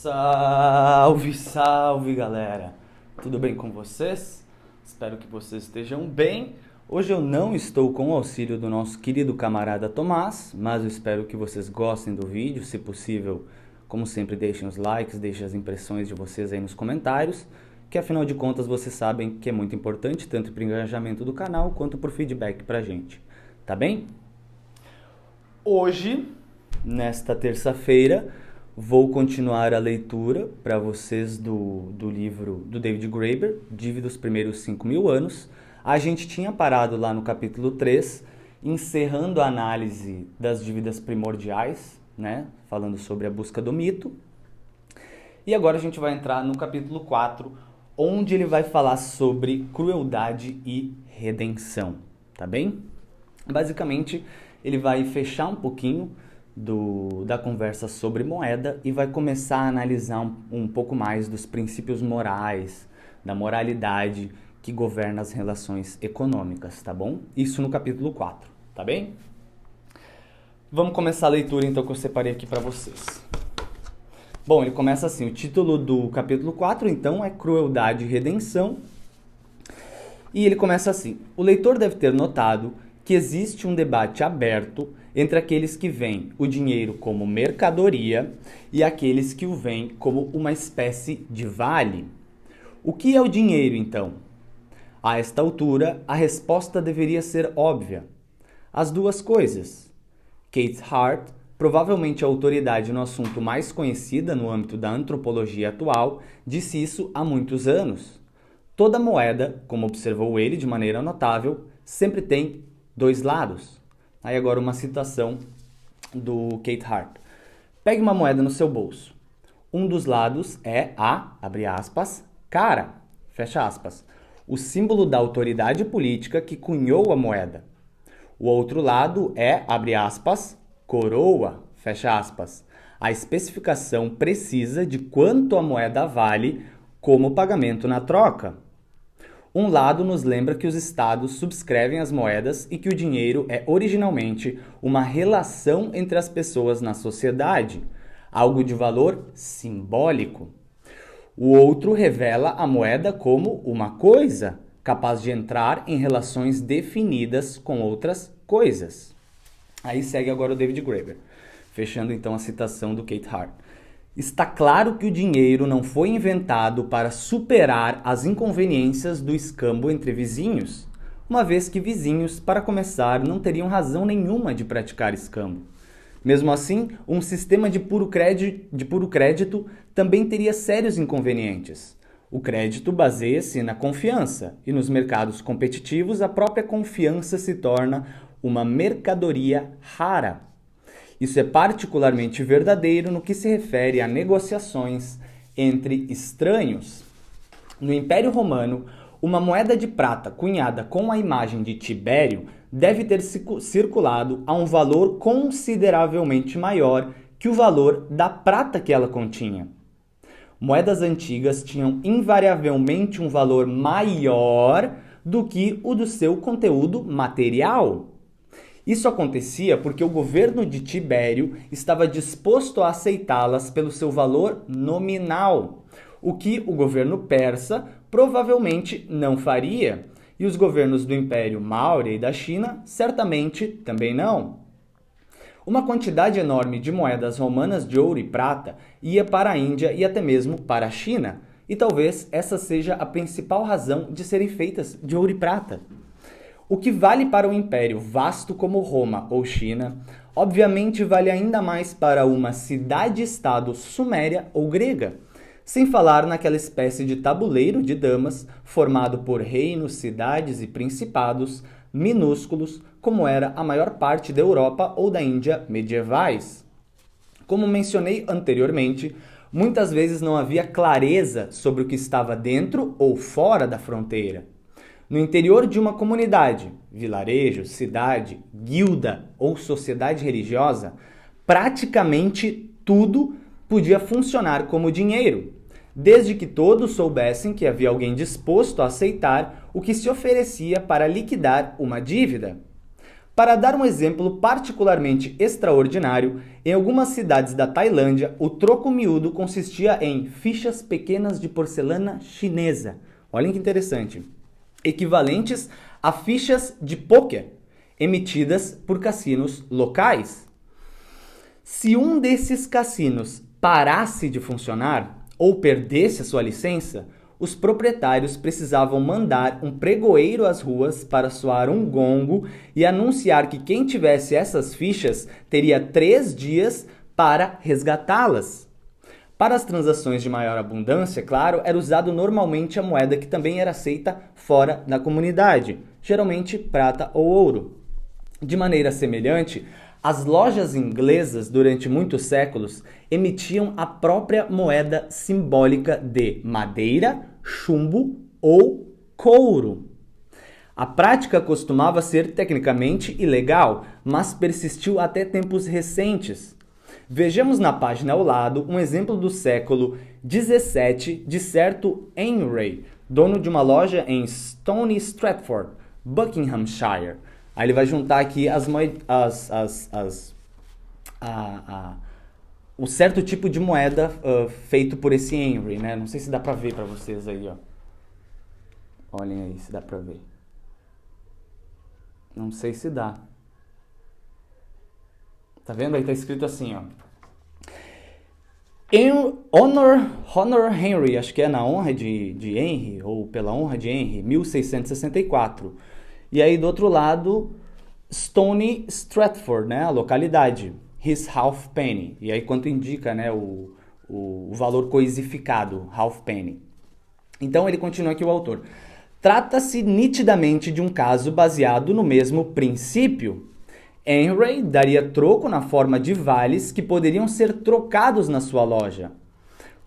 Salve, salve galera! Tudo bem com vocês? Espero que vocês estejam bem. Hoje eu não estou com o auxílio do nosso querido camarada Tomás, mas eu espero que vocês gostem do vídeo. Se possível, como sempre, deixem os likes, deixem as impressões de vocês aí nos comentários, que afinal de contas vocês sabem que é muito importante, tanto para o engajamento do canal quanto para o feedback pra gente, tá bem? Hoje, nesta terça-feira, vou continuar a leitura para vocês do livro do David Graeber, Dívida dos Primeiros 5.000 Anos. A gente tinha parado lá no capítulo 3, encerrando a análise das dívidas primordiais, né? Falando sobre a busca do mito. E agora a gente vai entrar no capítulo 4, onde ele vai falar sobre crueldade e redenção, tá bem? Basicamente, ele vai fechar um pouquinho da conversa sobre moeda e vai começar a analisar um pouco mais dos princípios morais, da moralidade que governa as relações econômicas, tá bom? Isso no capítulo 4, tá bem? Vamos começar a leitura então que eu separei aqui para vocês. Bom, ele começa assim, o título do capítulo 4 então é Crueldade e Redenção. E ele começa assim: o leitor deve ter notado que existe um debate aberto entre aqueles que veem o dinheiro como mercadoria e aqueles que o veem como uma espécie de vale. O que é o dinheiro, então? A esta altura, a resposta deveria ser óbvia. As duas coisas. Keith Hart, provavelmente a autoridade no assunto mais conhecida no âmbito da antropologia atual, disse isso há muitos anos. Toda moeda, como observou ele de maneira notável, sempre tem dois lados. Aí agora uma citação do Keith Hart. Pegue uma moeda no seu bolso. Um dos lados é a, abre aspas, cara, fecha aspas, o símbolo da autoridade política que cunhou a moeda. O outro lado é, abre aspas, coroa, fecha aspas, a especificação precisa de quanto a moeda vale como pagamento na troca. Um lado nos lembra que os estados subscrevem as moedas e que o dinheiro é originalmente uma relação entre as pessoas na sociedade, algo de valor simbólico. O outro revela a moeda como uma coisa, capaz de entrar em relações definidas com outras coisas. Aí segue agora o David Graeber, fechando então a citação do Keith Hart. Está claro que o dinheiro não foi inventado para superar as inconveniências do escambo entre vizinhos, uma vez que vizinhos, para começar, não teriam razão nenhuma de praticar escambo. Mesmo assim, um sistema de puro crédito também teria sérios inconvenientes. O crédito baseia-se na confiança, e nos mercados competitivos a própria confiança se torna uma mercadoria rara. Isso é particularmente verdadeiro no que se refere a negociações entre estranhos. No Império Romano, uma moeda de prata cunhada com a imagem de Tibério deve ter circulado a um valor consideravelmente maior que o valor da prata que ela continha. Moedas antigas tinham invariavelmente um valor maior do que o do seu conteúdo material. Isso acontecia porque o governo de Tibério estava disposto a aceitá-las pelo seu valor nominal, o que o governo persa provavelmente não faria, e os governos do Império Maurya e da China certamente também não. Uma quantidade enorme de moedas romanas de ouro e prata ia para a Índia e até mesmo para a China, e talvez essa seja a principal razão de serem feitas de ouro e prata. O que vale para um império vasto como Roma ou China, obviamente vale ainda mais para uma cidade-estado suméria ou grega, sem falar naquela espécie de tabuleiro de damas formado por reinos, cidades e principados minúsculos, como era a maior parte da Europa ou da Índia medievais. Como mencionei anteriormente, muitas vezes não havia clareza sobre o que estava dentro ou fora da fronteira. No interior de uma comunidade, vilarejo, cidade, guilda ou sociedade religiosa, praticamente tudo podia funcionar como dinheiro, desde que todos soubessem que havia alguém disposto a aceitar o que se oferecia para liquidar uma dívida. Para dar um exemplo particularmente extraordinário, em algumas cidades da Tailândia, o troco miúdo consistia em fichas pequenas de porcelana chinesa. Olhem que interessante. Equivalentes a fichas de pôquer emitidas por cassinos locais. Se um desses cassinos parasse de funcionar ou perdesse a sua licença, os proprietários precisavam mandar um pregoeiro às ruas para soar um gongo e anunciar que quem tivesse essas fichas teria 3 dias para resgatá-las. Para as transações de maior abundância, claro, era usado normalmente a moeda que também era aceita fora da comunidade, geralmente prata ou ouro. De maneira semelhante, as lojas inglesas, durante muitos séculos, emitiam a própria moeda simbólica de madeira, chumbo ou couro. A prática costumava ser tecnicamente ilegal, mas persistiu até tempos recentes. Vejamos na página ao lado um exemplo do século XVII de certo Henry, dono de uma loja em Stony Stratford, Buckinghamshire. Aí ele vai juntar aqui o certo tipo de moeda feito por esse Henry, né? Não sei se dá pra ver pra vocês aí, ó. Olhem aí se dá pra ver. Não sei se dá. Tá vendo? Aí tá escrito assim, ó. Honor Henry, acho que é na honra de Henry, ou pela honra de Henry, 1664. E aí do outro lado, Stony Stratford, né, a localidade, his halfpenny. E aí quanto indica, né, o valor coisificado, halfpenny. Então ele continua aqui o autor. Trata-se nitidamente de um caso baseado no mesmo princípio. Henry daria troco na forma de vales que poderiam ser trocados na sua loja.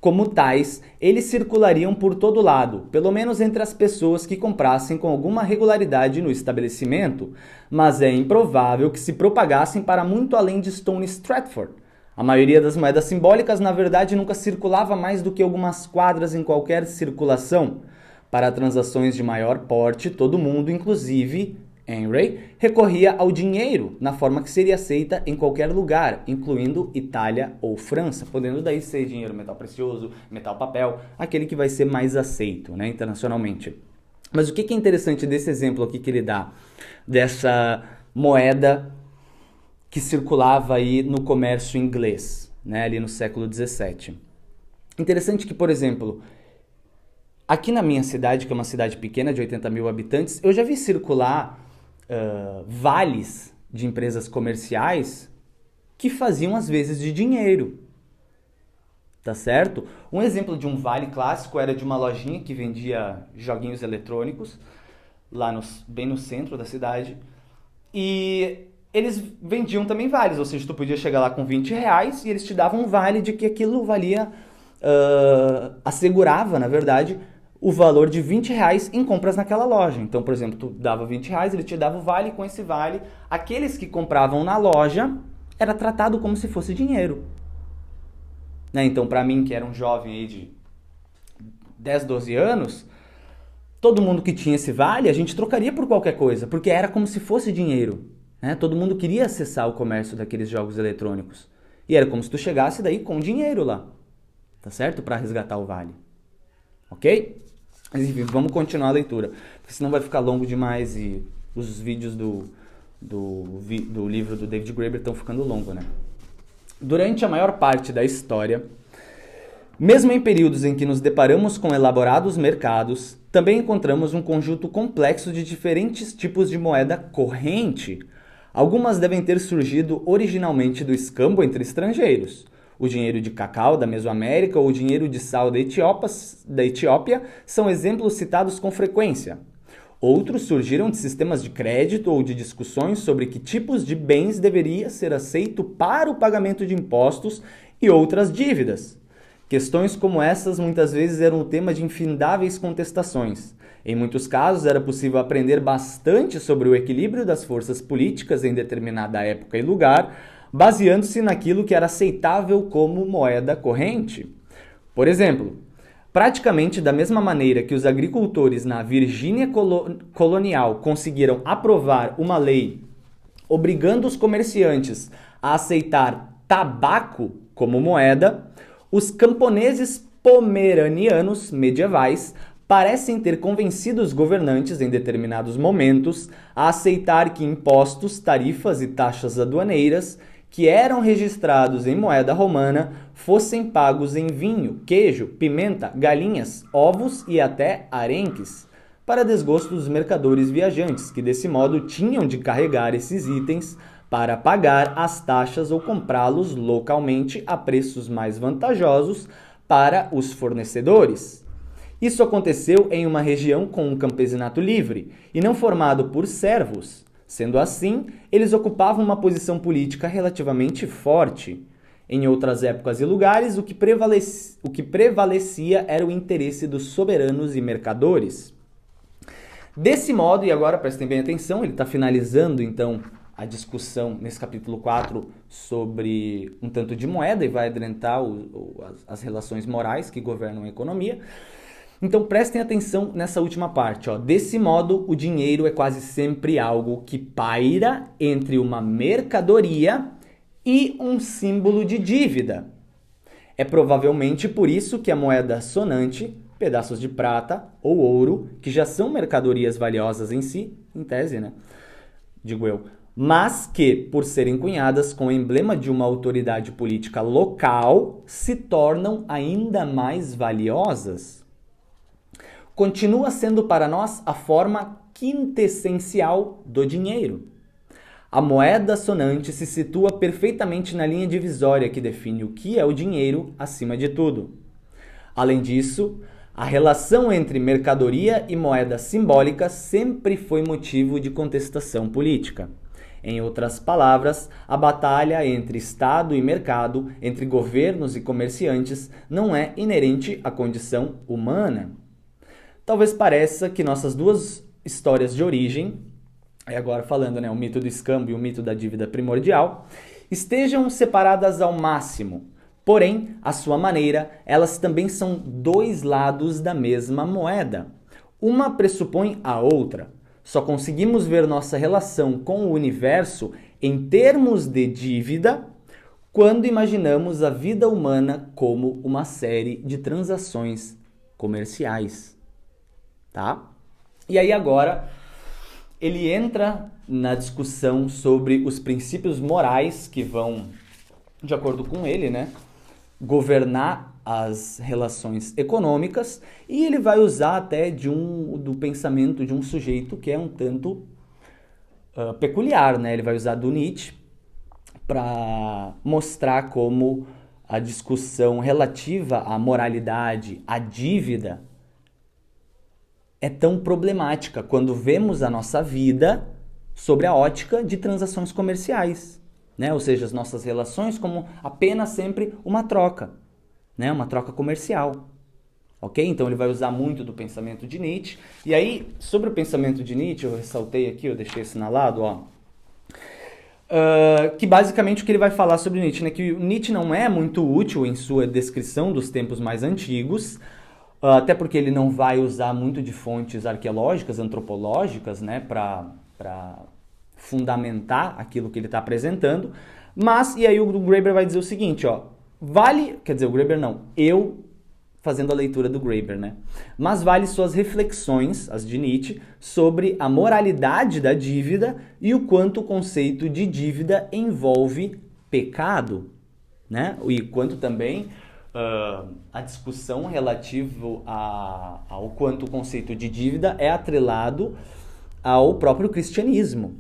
Como tais, eles circulariam por todo lado, pelo menos entre as pessoas que comprassem com alguma regularidade no estabelecimento, mas é improvável que se propagassem para muito além de Stony Stratford. A maioria das moedas simbólicas, na verdade, nunca circulava mais do que algumas quadras em qualquer circulação. Para transações de maior porte, todo mundo, inclusive Henry, recorria ao dinheiro na forma que seria aceita em qualquer lugar, incluindo Itália ou França, podendo daí ser dinheiro metal precioso, metal papel, aquele que vai ser mais aceito, né, internacionalmente. Mas o que é interessante desse exemplo aqui que ele dá, dessa moeda que circulava aí no comércio inglês, né, ali no século XVII? Interessante que, por exemplo, aqui na minha cidade, que é uma cidade pequena de 80 mil habitantes, eu já vi circular vales de empresas comerciais que faziam às vezes de dinheiro, tá certo? Um exemplo de um vale clássico era de uma lojinha que vendia joguinhos eletrônicos lá bem no centro da cidade, e eles vendiam também vales, ou seja, tu podia chegar lá com R$20 e eles te davam um vale de que aquilo valia, assegurava, na verdade, o valor de R$20 em compras naquela loja. Então, por exemplo, tu dava R$20, ele te dava o vale, com esse vale, aqueles que compravam na loja era tratado como se fosse dinheiro. Né? Então, para mim, que era um jovem aí de 10, 12 anos, todo mundo que tinha esse vale, a gente trocaria por qualquer coisa, porque era como se fosse dinheiro. Né? Todo mundo queria acessar o comércio daqueles jogos eletrônicos. E era como se tu chegasse daí com dinheiro lá, tá certo? Para resgatar o vale. Ok? Mas enfim, vamos continuar a leitura, porque senão vai ficar longo demais e os vídeos do livro do David Graeber estão ficando longos, né? Durante a maior parte da história, mesmo em períodos em que nos deparamos com elaborados mercados, também encontramos um conjunto complexo de diferentes tipos de moeda corrente. Algumas devem ter surgido originalmente do escambo entre estrangeiros. O dinheiro de cacau da Mesoamérica ou o dinheiro de sal da Etiópia são exemplos citados com frequência. Outros surgiram de sistemas de crédito ou de discussões sobre que tipos de bens deveria ser aceito para o pagamento de impostos e outras dívidas. Questões como essas muitas vezes eram o tema de infindáveis contestações. Em muitos casos era possível aprender bastante sobre o equilíbrio das forças políticas em determinada época e lugar, baseando-se naquilo que era aceitável como moeda corrente. Por exemplo, praticamente da mesma maneira que os agricultores na Virgínia colonial conseguiram aprovar uma lei obrigando os comerciantes a aceitar tabaco como moeda, os camponeses pomeranianos medievais parecem ter convencido os governantes em determinados momentos a aceitar que impostos, tarifas e taxas aduaneiras que eram registrados em moeda romana fossem pagos em vinho, queijo, pimenta, galinhas, ovos e até arenques, para desgosto dos mercadores viajantes, que desse modo tinham de carregar esses itens para pagar as taxas ou comprá-los localmente a preços mais vantajosos para os fornecedores. Isso aconteceu em uma região com um campesinato livre e não formado por servos. Sendo assim, eles ocupavam uma posição política relativamente forte. Em outras épocas e lugares, o que prevalecia era o interesse dos soberanos e mercadores. Desse modo, e agora prestem bem atenção, ele está finalizando então a discussão nesse capítulo 4 sobre um tanto de moeda e vai adentrar as relações morais que governam a economia. Então prestem atenção nessa última parte. Desse modo, o dinheiro é quase sempre algo que paira entre uma mercadoria e um símbolo de dívida. É provavelmente por isso que a moeda sonante, pedaços de prata ou ouro, que já são mercadorias valiosas em si, em tese, né? Digo eu, mas que, por serem cunhadas com o emblema de uma autoridade política local, se tornam ainda mais valiosas. Continua sendo para nós a forma quintessencial do dinheiro. A moeda sonante se situa perfeitamente na linha divisória que define o que é o dinheiro acima de tudo. Além disso, a relação entre mercadoria e moeda simbólica sempre foi motivo de contestação política. Em outras palavras, a batalha entre Estado e mercado, entre governos e comerciantes, não é inerente à condição humana. Talvez pareça que nossas duas histórias de origem, agora falando, o mito do escambo e o mito da dívida primordial, estejam separadas ao máximo. Porém, à sua maneira, elas também são dois lados da mesma moeda. Uma pressupõe a outra. Só conseguimos ver nossa relação com o universo em termos de dívida quando imaginamos a vida humana como uma série de transações comerciais. Tá? E aí agora ele entra na discussão sobre os princípios morais que vão, de acordo com ele, governar as relações econômicas, e ele vai usar até do pensamento de um sujeito que é um tanto peculiar, Ele vai usar do Nietzsche para mostrar como a discussão relativa à moralidade, à dívida, é tão problemática quando vemos a nossa vida sobre a ótica de transações comerciais, Ou seja, as nossas relações como apenas sempre uma troca, uma troca comercial, ok? Então ele vai usar muito do pensamento de Nietzsche. E aí, sobre o pensamento de Nietzsche, eu ressaltei aqui, eu deixei assinalado, que basicamente o que ele vai falar sobre Nietzsche, que o Nietzsche não é muito útil em sua descrição dos tempos mais antigos, até porque ele não vai usar muito de fontes arqueológicas, antropológicas, para fundamentar aquilo que ele está apresentando. Mas, e aí o Graeber vai dizer o seguinte, o Graeber não, eu fazendo a leitura do Graeber, mas vale suas reflexões, as de Nietzsche, sobre a moralidade da dívida e o quanto o conceito de dívida envolve pecado, e quanto também a discussão relativa ao quanto o conceito de dívida é atrelado ao próprio cristianismo,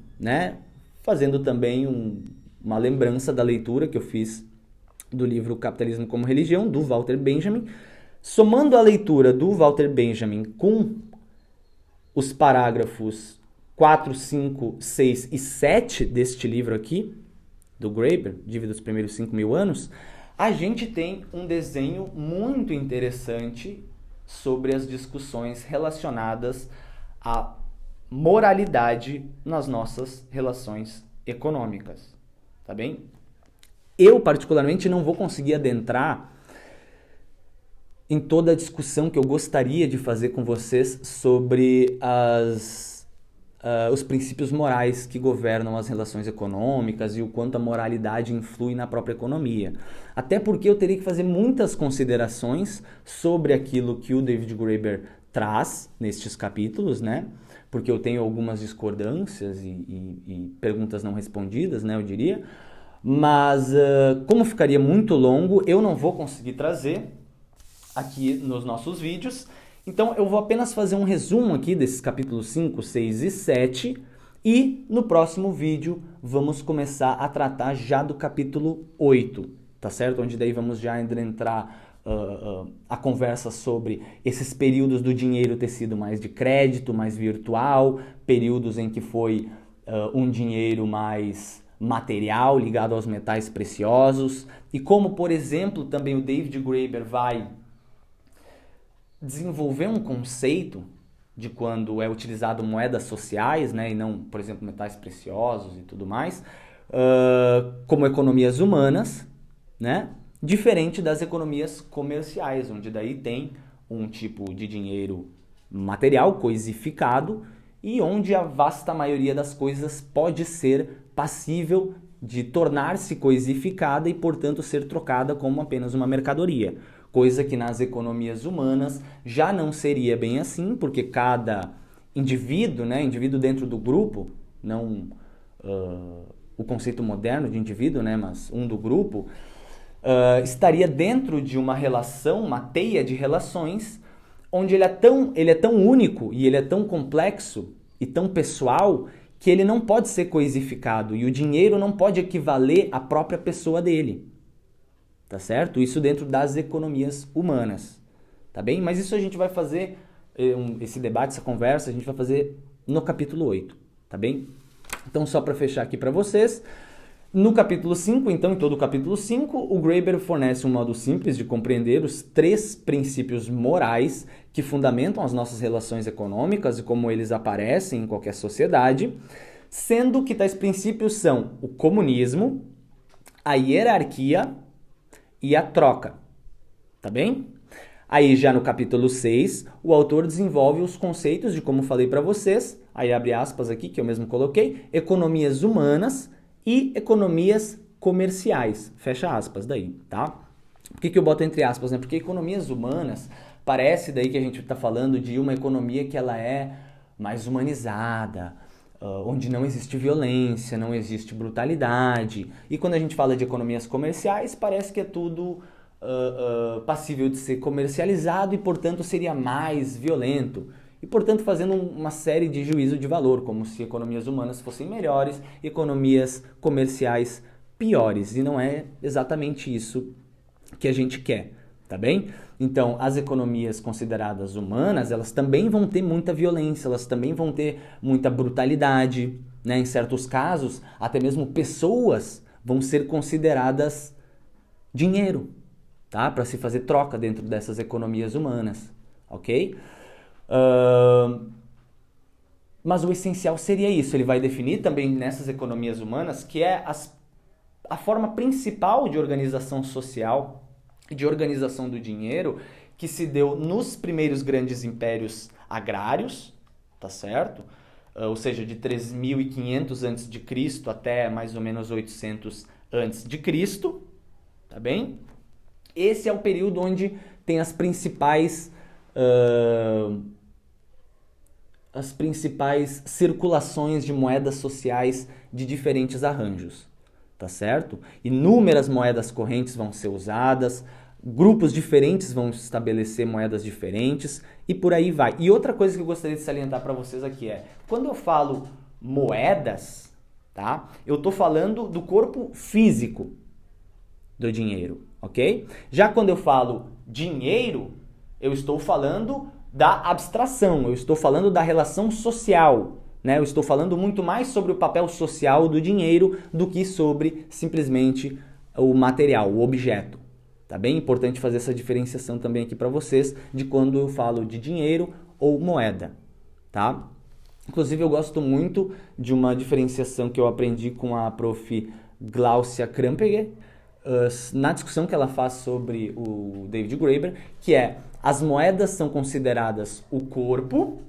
fazendo também uma lembrança da leitura que eu fiz do livro Capitalismo como Religião, do Walter Benjamin, somando a leitura do Walter Benjamin com os parágrafos 4, 5, 6 e 7 deste livro aqui, do Graeber, Dívida dos Primeiros 5.000 Anos, a gente tem um desenho muito interessante sobre as discussões relacionadas à moralidade nas nossas relações econômicas, tá bem? Eu, particularmente, não vou conseguir adentrar em toda a discussão que eu gostaria de fazer com vocês sobre os princípios morais que governam as relações econômicas e o quanto a moralidade influi na própria economia. Até porque eu teria que fazer muitas considerações sobre aquilo que o David Graeber traz nestes capítulos, né? Porque eu tenho algumas discordâncias e perguntas não respondidas, né, eu diria. Mas, como ficaria muito longo, eu não vou conseguir trazer aqui nos nossos vídeos. Então, eu vou apenas fazer um resumo aqui desses capítulos 5, 6 e 7. E no próximo vídeo, vamos começar a tratar já do capítulo 8, tá certo? Onde daí vamos já entrar a conversa sobre esses períodos do dinheiro ter sido mais de crédito, mais virtual, períodos em que foi um dinheiro mais material, ligado aos metais preciosos, e como, por exemplo, também o David Graeber vai desenvolver um conceito de quando é utilizado moedas sociais, né, e não, por exemplo, metais preciosos e tudo mais, como economias humanas, né, diferente das economias comerciais, onde daí tem um tipo de dinheiro material, coisificado, e onde a vasta maioria das coisas pode ser passível de tornar-se coisificada e, portanto, ser trocada como apenas uma mercadoria. Coisa que nas economias humanas já não seria bem assim, porque cada indivíduo, né, indivíduo dentro do grupo, não o conceito moderno de indivíduo, né, mas um do grupo, estaria dentro de uma relação, uma teia de relações, onde ele é tão único e ele é tão complexo e tão pessoal que ele não pode ser coisificado e o dinheiro não pode equivaler à própria pessoa dele. Tá certo? Isso dentro das economias humanas. Tá bem? Mas isso a gente vai fazer, esse debate, essa conversa, a gente vai fazer no capítulo 8. Tá bem? Então, só para fechar aqui para vocês, no capítulo 5, então, em todo o capítulo 5, o Graeber fornece um modo simples de compreender os 3 princípios morais que fundamentam as nossas relações econômicas e como eles aparecem em qualquer sociedade, sendo que tais princípios são o comunismo, a hierarquia e a troca. Tá bem? Aí já no capítulo 6, o autor desenvolve os conceitos de, como falei para vocês, aí abre aspas aqui que eu mesmo coloquei, economias humanas e economias comerciais. Fecha aspas daí, tá? Por que eu boto entre aspas, né? Porque economias humanas, parece daí que a gente está falando de uma economia que ela é mais humanizada, onde não existe violência, não existe brutalidade. E quando a gente fala de economias comerciais, parece que é tudo passível de ser comercializado e, portanto, seria mais violento. E, portanto, fazendo uma série de juízo de valor, como se economias humanas fossem melhores e economias comerciais piores. E não é exatamente isso que a gente quer, tá bem? Então, as economias consideradas humanas, elas também vão ter muita violência, elas também vão ter muita brutalidade, né? Em certos casos, até mesmo pessoas vão ser consideradas dinheiro, tá? Para se fazer troca dentro dessas economias humanas, ok? Mas o essencial seria isso, ele vai definir também nessas economias humanas que é a forma principal de organização social, de organização do dinheiro, que se deu nos primeiros grandes impérios agrários, tá certo? Ou seja, de 3.500 a.C. até mais ou menos 800 a.C., tá bem? Esse é o período onde tem as principais circulações de moedas sociais de diferentes arranjos, tá certo? Inúmeras moedas correntes vão ser usadas, grupos diferentes vão estabelecer moedas diferentes e por aí vai. E outra coisa que eu gostaria de salientar para vocês aqui é, quando eu falo moedas, tá? Eu estou falando do corpo físico do dinheiro, ok? Já quando eu falo dinheiro, eu estou falando da abstração, eu estou falando da relação social, né? Eu estou falando muito mais sobre o papel social do dinheiro do que sobre simplesmente o material, o objeto. Tá bem? Importante fazer essa diferenciação também aqui para vocês de quando eu falo de dinheiro ou moeda, tá? Inclusive eu gosto muito de uma diferenciação que eu aprendi com a prof. Glaucia Krampeger, na discussão que ela faz sobre o David Graeber, que é as moedas são consideradas o corpo,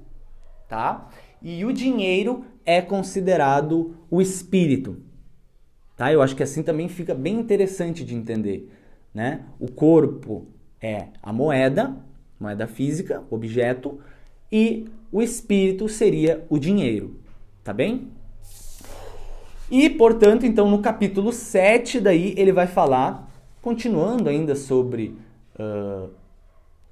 tá? e o dinheiro é considerado o espírito. Tá? Eu acho que assim também fica bem interessante de entender, né? O corpo é a moeda física, objeto, e o espírito seria o dinheiro, tá bem? E, portanto, então, no capítulo 7, daí, ele vai falar, continuando ainda sobre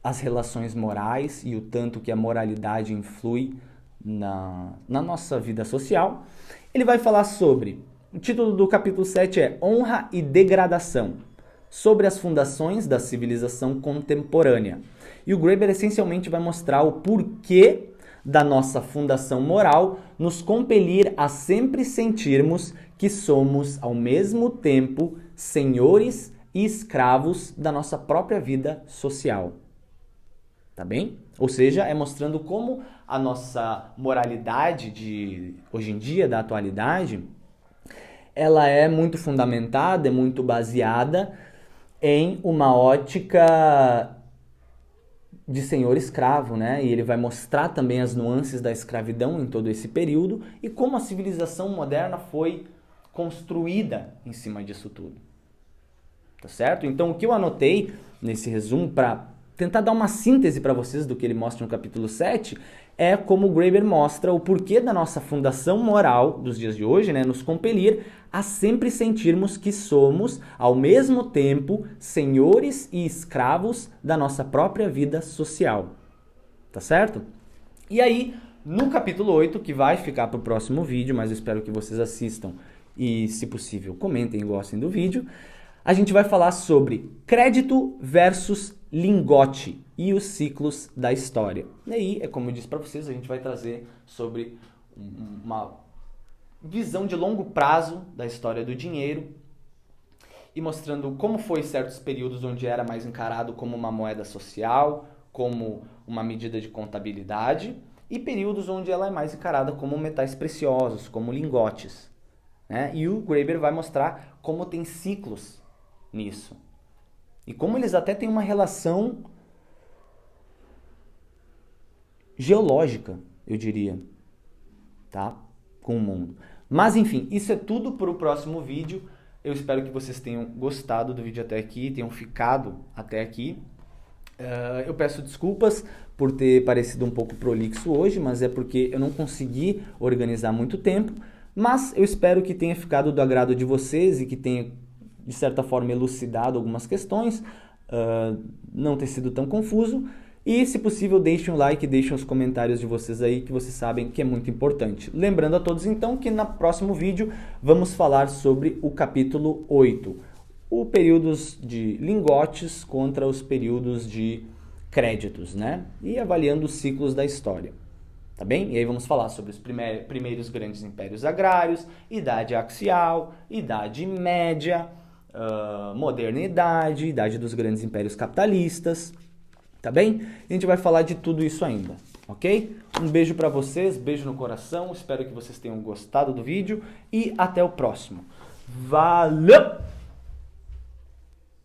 as relações morais e o tanto que a moralidade influi na nossa vida social. Ele vai falar sobre, o título do capítulo 7 é Honra e Degradação, sobre as fundações da civilização contemporânea. E o Graeber essencialmente vai mostrar o porquê da nossa fundação moral nos compelir a sempre sentirmos que somos, ao mesmo tempo, senhores e escravos da nossa própria vida social. Tá bem? Ou seja, é mostrando como a nossa moralidade de hoje em dia, da atualidade, ela é muito fundamentada, é muito baseada em uma ótica de senhor escravo, né? E ele vai mostrar também as nuances da escravidão em todo esse período e como a civilização moderna foi construída em cima disso tudo. Tá certo? Então, o que eu anotei nesse resumo para tentar dar uma síntese para vocês do que ele mostra no capítulo 7 é como o Graeber mostra o porquê da nossa fundação moral dos dias de hoje, né, nos compelir a sempre sentirmos que somos, ao mesmo tempo, senhores e escravos da nossa própria vida social. Tá certo? E aí, no capítulo 8, que vai ficar para o próximo vídeo, mas eu espero que vocês assistam e, se possível, comentem e gostem do vídeo, a gente vai falar sobre crédito versus lingote e os ciclos da história. E aí, é como eu disse para vocês, a gente vai trazer sobre uma visão de longo prazo da história do dinheiro e mostrando como foi certos períodos onde era mais encarado como uma moeda social, como uma medida de contabilidade, e períodos onde ela é mais encarada como metais preciosos, como lingotes. Né? E o Graeber vai mostrar como tem ciclos nisso. E como eles até têm uma relação geológica, eu diria, tá? Com o mundo. Mas enfim, isso é tudo para o próximo vídeo. Eu espero que vocês tenham gostado do vídeo até aqui, tenham ficado até aqui. Eu peço desculpas por ter parecido um pouco prolixo hoje, mas é porque eu não consegui organizar muito tempo. Mas eu espero que tenha ficado do agrado de vocês e que tenha, de certa forma, elucidado algumas questões, não ter sido tão confuso. E, se possível, deixem um like, deixem os comentários de vocês aí, que vocês sabem que é muito importante. Lembrando a todos, então, que no próximo vídeo vamos falar sobre o capítulo 8, os períodos de lingotes contra os períodos de créditos, né? E avaliando os ciclos da história. Tá bem? E aí vamos falar sobre os primeiros grandes impérios agrários, Idade Axial, Idade Média, Modernidade, Idade dos grandes impérios capitalistas, tá bem? A gente vai falar de tudo isso ainda, ok? Um beijo pra vocês, beijo no coração, espero que vocês tenham gostado do vídeo e até o próximo. Valeu!